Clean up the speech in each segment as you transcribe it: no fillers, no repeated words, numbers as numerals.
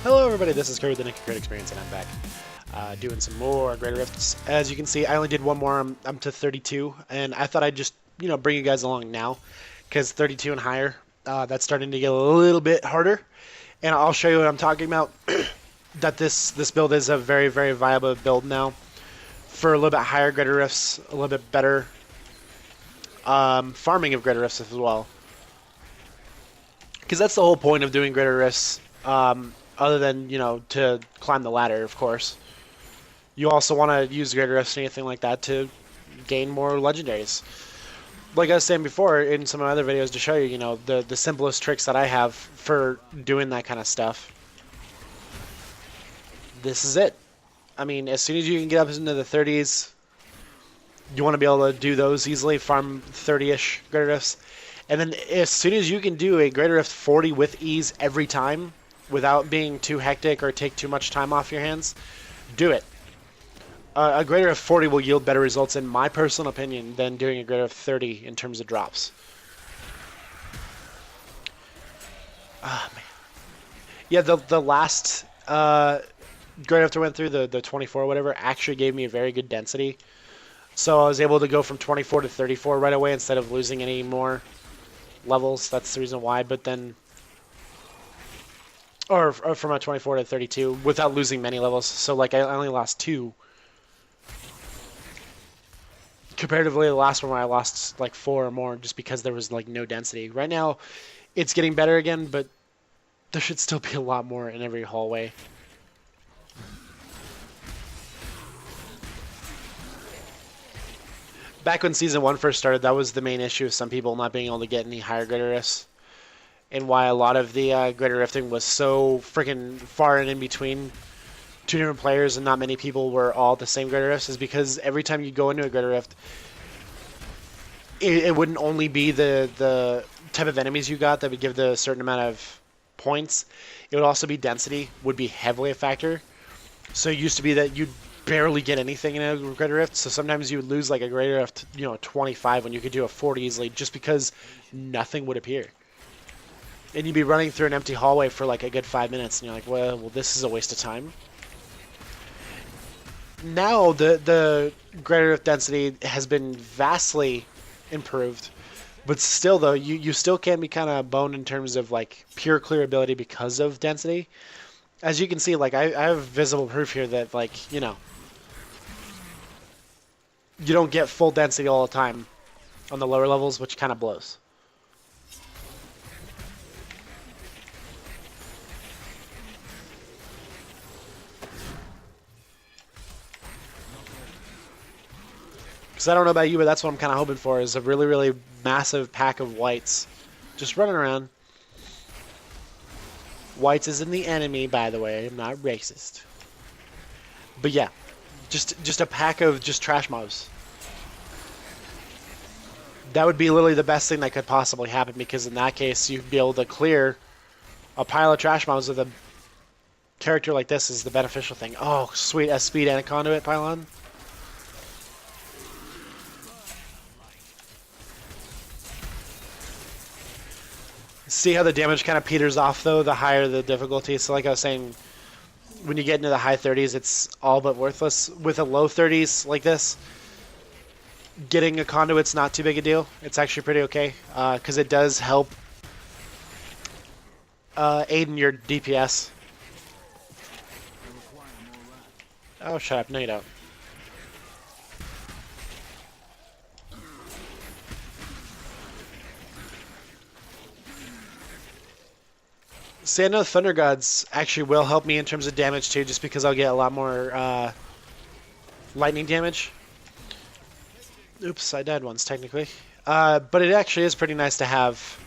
Hello everybody, this is Kirby the Great Experience, and I'm back doing some more Greater Rifts. As you can see, I only did one more. I'm to 32, and I thought I'd just bring you guys along now, because 32 and higher, that's starting to get a little bit harder, and I'll show you what I'm talking about. That this build is a very viable build now for a little bit higher Greater Rifts, a little bit better farming of Greater Rifts as well, because that's the whole point of doing Greater Rifts. Other than, to climb the ladder, of course. You also want to use Greater Rifts and anything like that to gain more legendaries. Like I was saying before in some of my other videos to show you, the simplest tricks that I have for doing that kind of stuff. This is it. I mean, as soon as you can get up into the 30s, you want to be able to do those easily, farm 30-ish Greater Rifts. And then as soon as you can do a Greater Rift 40 with ease every time, without being too hectic or take too much time off your hands, do it. A Greater Rift 40 will yield better results, in my personal opinion, than doing a Greater Rift 30 in terms of drops. Ah, man. Yeah, the last Greater Rift I went through, the 24 or whatever, actually gave me a very good density. So I was able to go from 24 to 34 right away instead of losing any more levels. That's the reason why. But then... Or from a 24 to 32 without losing many levels. So like I only lost 2. Comparatively, the last one where I lost like 4 or more just because there was like no density. Right now, it's getting better again, but there should still be a lot more in every hallway. Back when Season 1 first started, that was the main issue of some people not being able to get any higher Greater Rifts. And why a lot of the Greater Rifting was so freaking far and in between two different players, and not many people were all the same Greater Rifts, is because every time you go into a Greater Rift, it wouldn't only be the type of enemies you got that would give the certain amount of points. It would also be density, would be heavily a factor. So it used to be that you'd barely get anything in a Greater Rift, so sometimes you would lose like a Greater Rift, 25 when you could do a 40 easily, just because nothing would appear. And you'd be running through an empty hallway for like a good 5 minutes, and you're like, well, this is a waste of time. Now the Greater Rift density has been vastly improved, but still though, you still can be kind of boned in terms of like pure clearability because of density. As you can see, like I have visible proof here that like, you don't get full density all the time on the lower levels, which kind of blows. Because I don't know about you, but that's what I'm kind of hoping for, is a really massive pack of whites just running around. Whites isn't the enemy, by the way. I'm not racist. But yeah, just a pack of just trash mobs. That would be literally the best thing that could possibly happen, because in that case, you'd be able to clear a pile of trash mobs with a character like this is the beneficial thing. Oh, sweet. A speed and a conduit pylon. See how the damage kind of peters off, though, the higher the difficulty. So like I was saying, when you get into the high 30s, it's all but worthless. With a low 30s like this, getting a conduit's not too big a deal. It's actually pretty okay, because it does help aid in your DPS. Oh, shut up. No, you don't. See, I know Thunder Gods actually will help me in terms of damage too, just because I'll get a lot more lightning damage. Oops, I died once technically. But it actually is pretty nice to have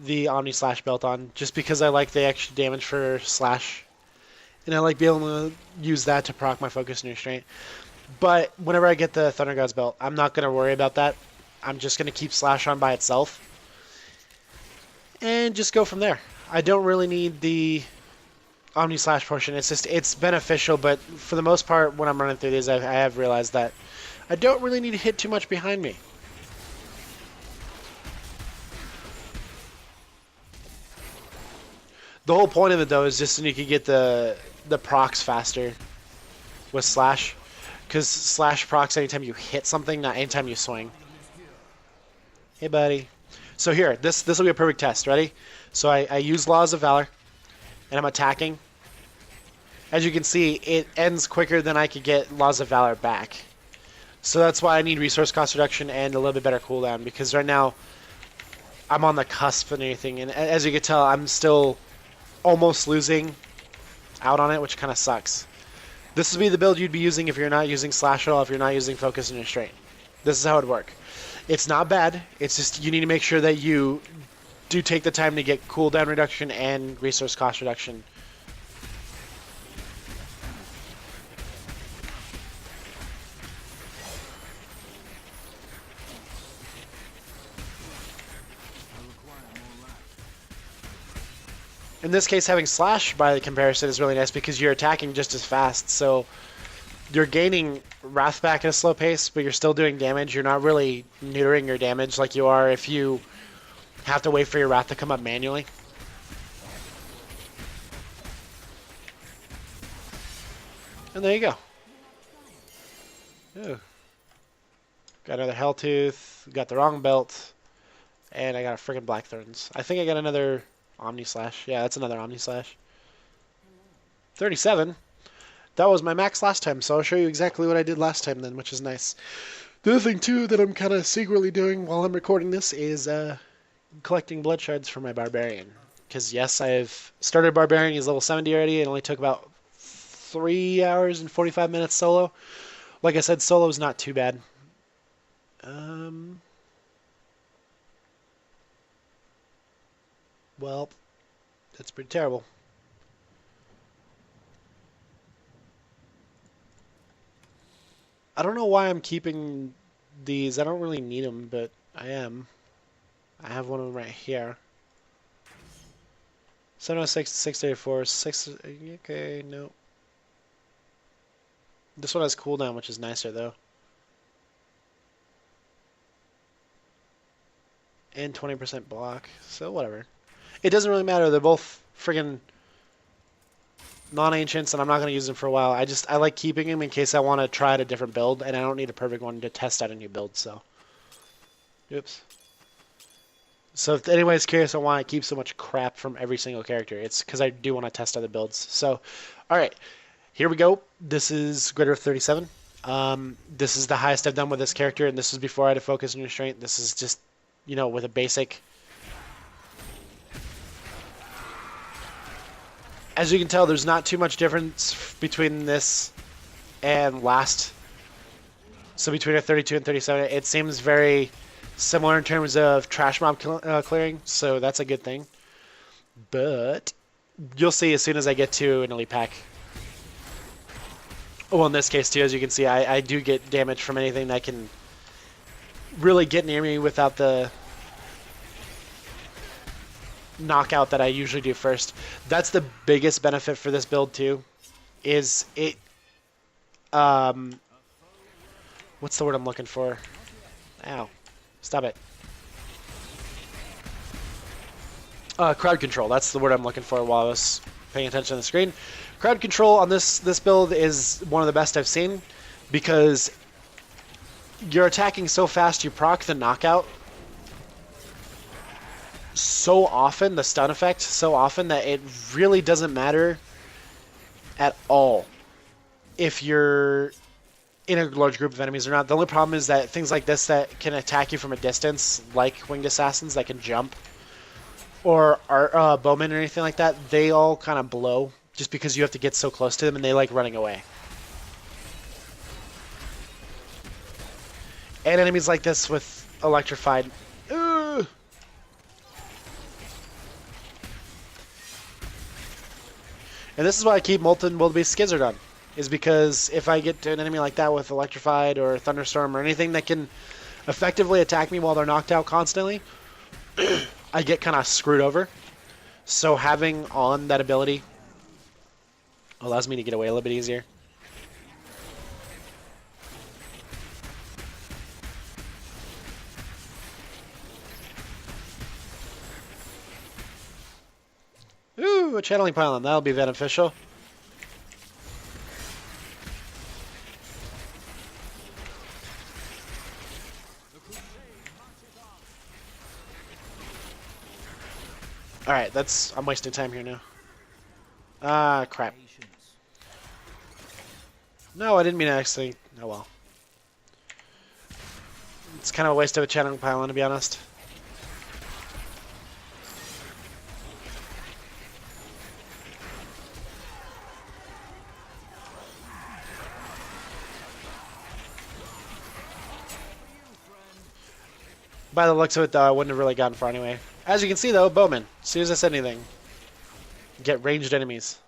the Omni Slash belt on, just because I like the extra damage for Slash. And I like being able to use that to proc my focus and restraint. But whenever I get the Thunder Gods belt, I'm not going to worry about that. I'm just going to keep Slash on by itself and just go from there. I don't really need the Omni Slash portion. It's beneficial, but for the most part, when I'm running through these, I have realized that I don't really need to hit too much behind me. The whole point of it though is just so you can get the procs faster with slash, because slash procs anytime you hit something, not anytime you swing. Hey buddy. So here, this will be a perfect test. Ready? So I use Laws of Valor, and I'm attacking. As you can see, it ends quicker than I could get Laws of Valor back. So that's why I need resource cost reduction and a little bit better cooldown, because right now I'm on the cusp of anything, and as you can tell, I'm still almost losing out on it, which kind of sucks. This would be the build you'd be using if you're not using Slash at all, if you're not using Focus and Restraint. This is how it would work. It's not bad, it's just you need to make sure that you do take the time to get cooldown reduction and resource cost reduction. In this case, having Slash by comparison is really nice because you're attacking just as fast, so you're gaining Wrath back at a slow pace, but you're still doing damage. You're not really neutering your damage like you are if you have to wait for your Wrath to come up manually. And there you go. Ooh. Got another Helltooth, got the wrong belt, and I got a freaking Blackthorns. I think I got another Omni Slash. Yeah, that's another Omni Slash. 37. That was my max last time, so I'll show you exactly what I did last time then, which is nice. The other thing, too, that I'm kind of secretly doing while I'm recording this is collecting blood shards for my Barbarian. Because, yes, I've started Barbarian. He's level 70 already. It only took about 3 hours and 45 minutes solo. Like I said, solo is not too bad. Well, that's pretty terrible. I don't know why I'm keeping these. I don't really need them, but I am. I have one of them right here. 706, 634, 6. Okay, no. This one has cooldown, which is nicer, though. And 20% block, so whatever. It doesn't really matter. They're both friggin' non-ancients, and I'm not going to use them for a while. I like keeping them in case I want to try out a different build, and I don't need a perfect one to test out a new build, so. Oops. So if anybody's curious on why I keep so much crap from every single character, it's because I do want to test other builds. So, alright. Here we go. This is Greater of 37. This is the highest I've done with this character, and this is before I had a Focus and Restraint. This is just, you know, with a basic. As you can tell, there's not too much difference between this and last. So between a 32 and 37, it seems very similar in terms of trash mob clearing, so that's a good thing. But you'll see as soon as I get to an elite pack. Well, in this case too, as you can see, I do get damage from anything that can really get near me without the knockout that I usually do first. That's the biggest benefit for this build too, is it what's the word I'm looking for? Ow. Stop it. Crowd control. That's the word I'm looking for while I was paying attention to the screen. Crowd control on this build is one of the best I've seen because you're attacking so fast you proc the knockout so often, the stun effect so often, that it really doesn't matter at all if you're in a large group of enemies or not. The only problem is that things like this that can attack you from a distance, like winged assassins that can jump, or bowmen or anything like that, they all kind of blow just because you have to get so close to them and they like running away. And enemies like this with electrified. And this is why I keep Molten Wildebeest Skizzard on, is because if I get to an enemy like that with Electrified or Thunderstorm or anything that can effectively attack me while they're knocked out constantly, I get kind of screwed over. So having on that ability allows me to get away a little bit easier. Ooh. Ooh, a channeling pylon. That'll be beneficial. Alright, I'm wasting time here now. Ah, crap. No, I didn't mean to actually... Oh well. It's kind of a waste of a channeling pylon, to be honest. By the looks of it, though, I wouldn't have really gotten far anyway. As you can see, though, Bowman. As soon as I said anything, get ranged enemies.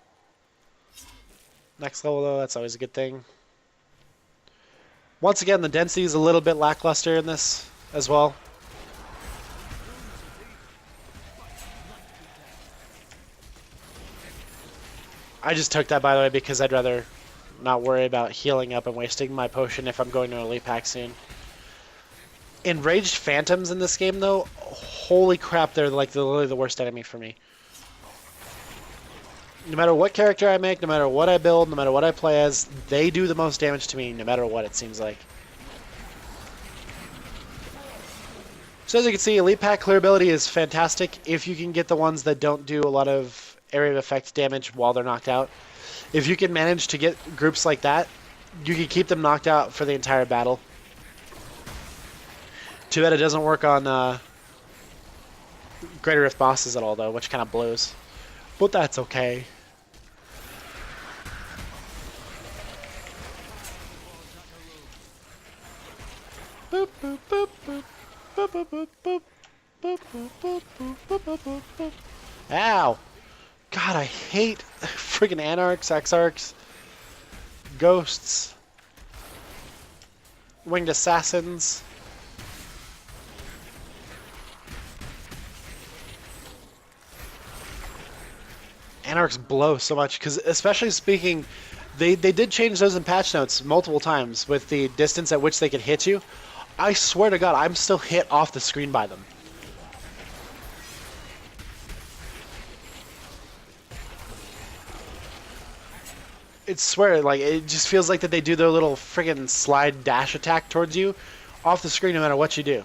Next level, though, that's always a good thing. Once again, the density is a little bit lackluster in this as well. I just took that, by the way, because I'd rather not worry about healing up and wasting my potion if I'm going to Elite Pack soon. Enraged Phantoms in this game, though, holy crap, they're like literally the worst enemy for me. No matter what character I make, no matter what I build, no matter what I play as, they do the most damage to me, no matter what it seems like. So as you can see, Elite Pack clearability is fantastic if you can get the ones that don't do a lot of area of effect damage while they're knocked out. If you can manage to get groups like that, you can keep them knocked out for the entire battle. Too bad it doesn't work on Greater Rift bosses at all, though, which kind of blows. But that's okay. Boop, boop, boop, boop. Boop, boop, boop, boop. Boop, boop, boop, boop, boop, boop, boop, boop. Ow! God, I hate friggin' Anarchs, Exarchs, Ghosts, Winged Assassins. Anarchs blow so much, because especially speaking, they did change those in patch notes multiple times with the distance at which they could hit you. I swear to God, I'm still hit off the screen by them. It's swear, like, it just feels like that they do their little friggin' slide dash attack towards you off the screen no matter what you do.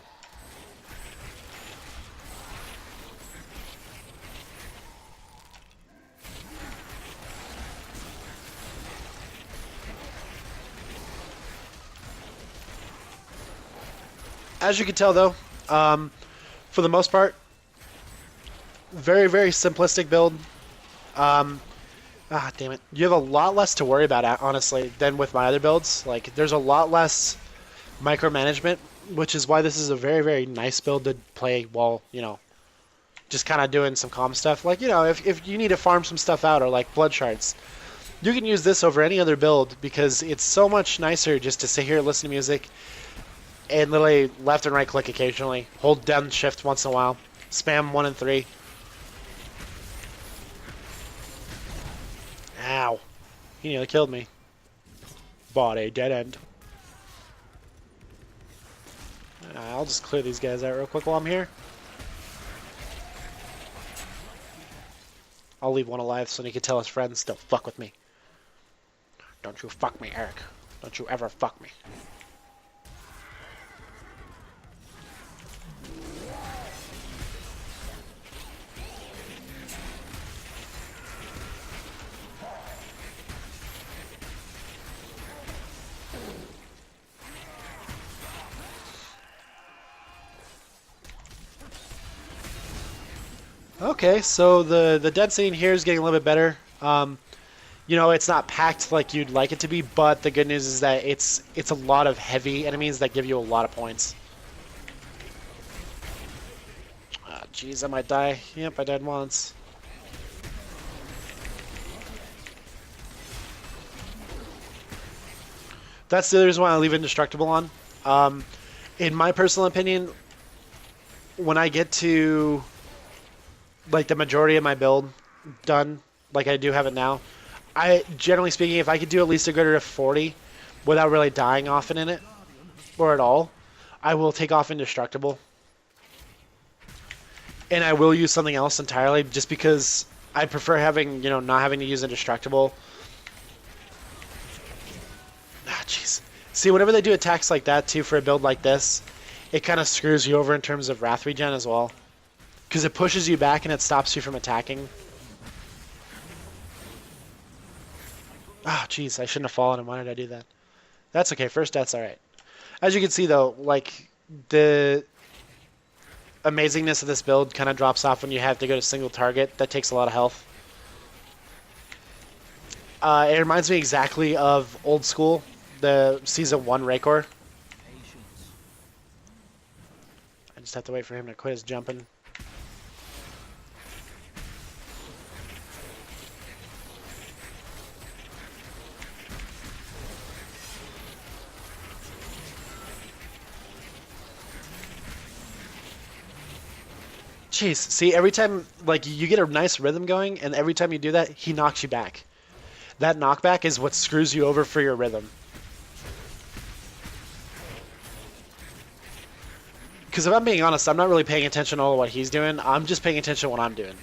As you can tell, though, for the most part, very, very simplistic build. Damn it. You have a lot less to worry about, honestly, than with my other builds. Like, there's a lot less micromanagement, which is why this is a very, very nice build to play while, you know, just kind of doing some calm stuff. Like, you know, if you need to farm some stuff out or, like, blood shards, you can use this over any other build because it's so much nicer just to sit here, listen to music, and literally left and right click occasionally. Hold down shift once in a while. Spam 1 and 3. Ow. He nearly killed me. Body dead end. I'll just clear these guys out real quick while I'm here. I'll leave one alive so he can tell his friends, don't fuck with me. Don't you fuck me, Eric. Don't you ever fuck me. Okay, so the density in here is getting a little bit better. You know, it's not packed like you'd like it to be, but the good news is that it's a lot of heavy enemies that give you a lot of points. Ah, jeez, I might die. Yep, I died once. That's the other reason why I leave Indestructible on. In my personal opinion, when I get to like the majority of my build done, like I do have it now, generally speaking, if I could do at least a greater of 40 without really dying often in it, or at all, I will take off Indestructible. And I will use something else entirely, just because I prefer having, not having to use indestructible. Ah, jeez. See, whenever they do attacks like that, too, for a build like this, it kind of screws you over in terms of wrath regen as well. Because it pushes you back and it stops you from attacking. Ah, jeez, I shouldn't have fallen, and why did I do that? That's okay, first death's alright. As you can see, though, like, the amazingness of this build kind of drops off when you have to go to single target. That takes a lot of health. It reminds me exactly of old school, the Season 1 Raykor. I just have to wait for him to quit his jumping. Jeez, see, every time, like, you get a nice rhythm going, and every time you do that, he knocks you back. That knockback is what screws you over for your rhythm. Because if I'm being honest, I'm not really paying attention to all of what he's doing. I'm just paying attention to what I'm doing.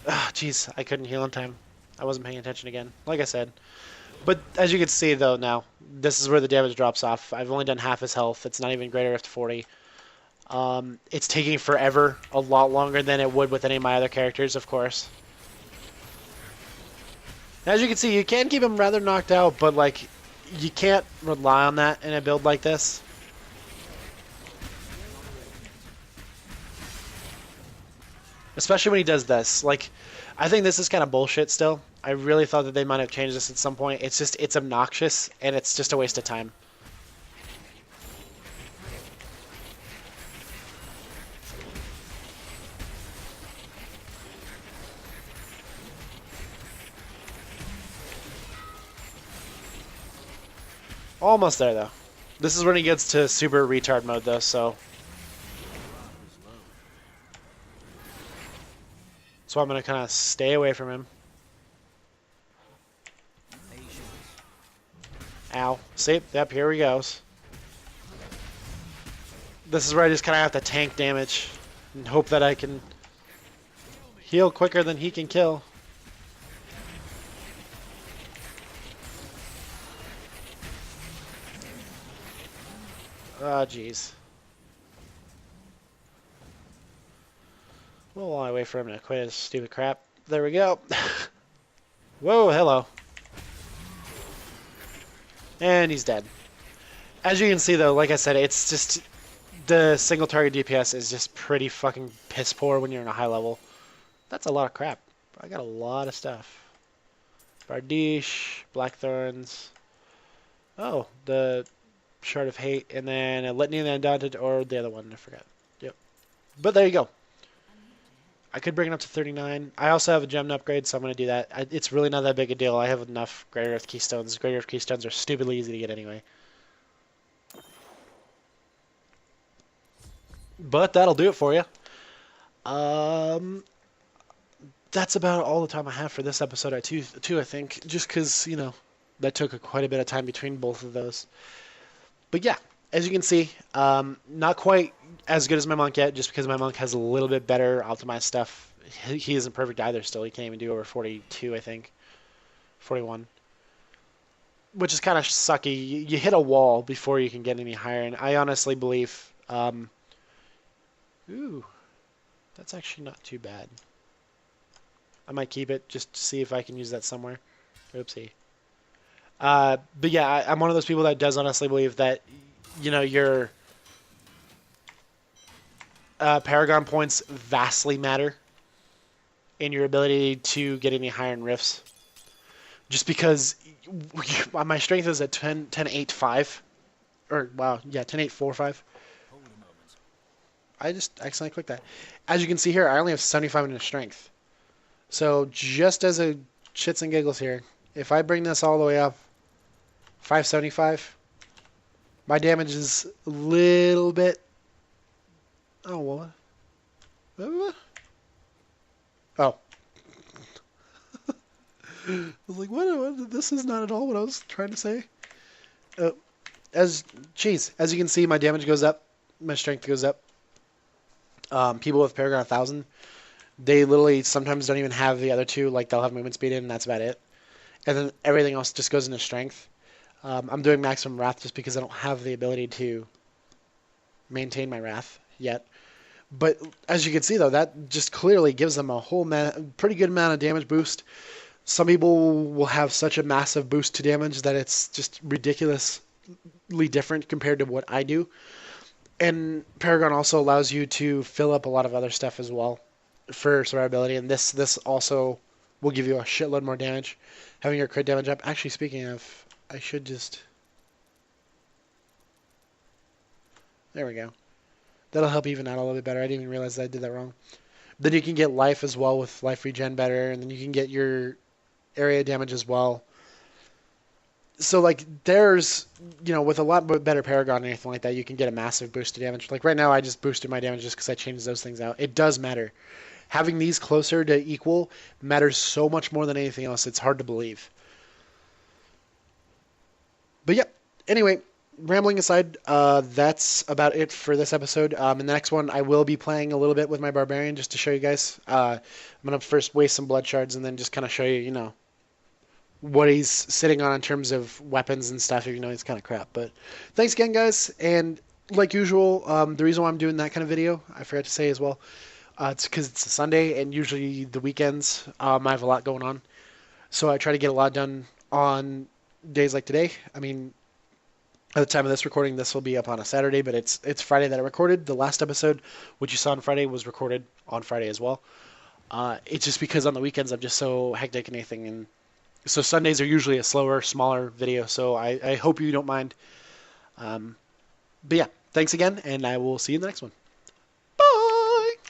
Ah, jeez, I couldn't heal in time. I wasn't paying attention again, like I said. But as you can see, though, now, this is where the damage drops off. I've only done half his health. It's not even greater Rift 40. It's taking forever, a lot longer than it would with any of my other characters, of course. As you can see, you can keep him rather knocked out, but, like, you can't rely on that in a build like this. Especially when he does this. Like, I think this is kind of bullshit still. I really thought that they might have changed this at some point. It's obnoxious, and it's just a waste of time. Almost there, though. This is when he gets to super retard mode, though, so... So I'm going to kind of stay away from him. Ow. See? Yep, here he goes. This is where I just kind of have to tank damage and hope that I can heal quicker than he can kill. Oh, jeez. Well, while I wait for him to quit his stupid crap. There we go. Whoa, hello. And he's dead. As you can see, though, like I said, it's just... The single target DPS is just pretty fucking piss poor when you're in a high level. That's a lot of crap. I got a lot of stuff. Bardiche, Blackthorns. Oh, the Shard of Hate, and then a Litany of the Undaunted, or the other one, I forgot. Yep. But there you go. I could bring it up to 39. I also have a gem to upgrade, so I'm going to do that. It's really not that big a deal. I have enough Greater Earth Keystones. Greater Earth Keystones are stupidly easy to get anyway. But that'll do it for you. That's about all the time I have for this episode, too, I think. Just because, that took quite a bit of time between both of those. But yeah, as you can see, not quite as good as my monk yet, just because my monk has a little bit better optimized stuff. He isn't perfect either still. He can't even do over 42, I think. 41. Which is kind of sucky. You hit a wall before you can get any higher, and I honestly believe... ooh, that's actually not too bad. I might keep it just to see if I can use that somewhere. Oopsie. But yeah, I'm one of those people that does honestly believe that, your Paragon points vastly matter in your ability to get any higher in rifts. Just because my strength is at 10, 8, 5. Or, wow, yeah, 10, 8, 4, 5. I just accidentally clicked that. As you can see here, I only have 75 in strength. So just as a shits and giggles here, if I bring this all the way up, 575, my damage is a little bit... Oh, what? Oh. I was like, what? This is not at all what I was trying to say. Uh, as as you can see, my damage goes up, my strength goes up. People with Paragon 1000, they literally sometimes don't even have the other two. Like they'll have movement speed in, and that's about it. And then everything else just goes into strength. I'm doing maximum wrath just because I don't have the ability to maintain my wrath yet. But as you can see, though, that just clearly gives them a whole pretty good amount of damage boost. Some people will have such a massive boost to damage that it's just ridiculously different compared to what I do. And Paragon also allows you to fill up a lot of other stuff as well for survivability. And this also will give you a shitload more damage, having your crit damage up. Actually, speaking of, I should just... There we go. That'll help even out a little bit better. I didn't even realize that I did that wrong. Then you can get life as well with life regen better, and then you can get your area damage as well. So, like, there's, with a lot better Paragon or anything like that, you can get a massive boost to damage. Like, right now, I just boosted my damage just because I changed those things out. It does matter. Having these closer to equal matters so much more than anything else. It's hard to believe. But, yeah. Anyway, rambling aside, that's about it for this episode. In the next one, I will be playing a little bit with my Barbarian just to show you guys. I'm going to first waste some blood shards and then just kind of show you, what he's sitting on in terms of weapons and stuff, even though he's kind of crap. But thanks again, guys. And like usual, the reason why I'm doing that kind of video, I forgot to say as well, it's because it's a Sunday, and usually the weekends, I have a lot going on. So I try to get a lot done on days like today. I mean, at the time of this recording, this will be up on a Saturday, but it's Friday that I recorded. The last episode, which you saw on Friday, was recorded on Friday as well. It's just because on the weekends I'm just so hectic and anything, and so Sundays are usually a slower, smaller video, so I hope you don't mind. But yeah, thanks again, and I will see you in the next one.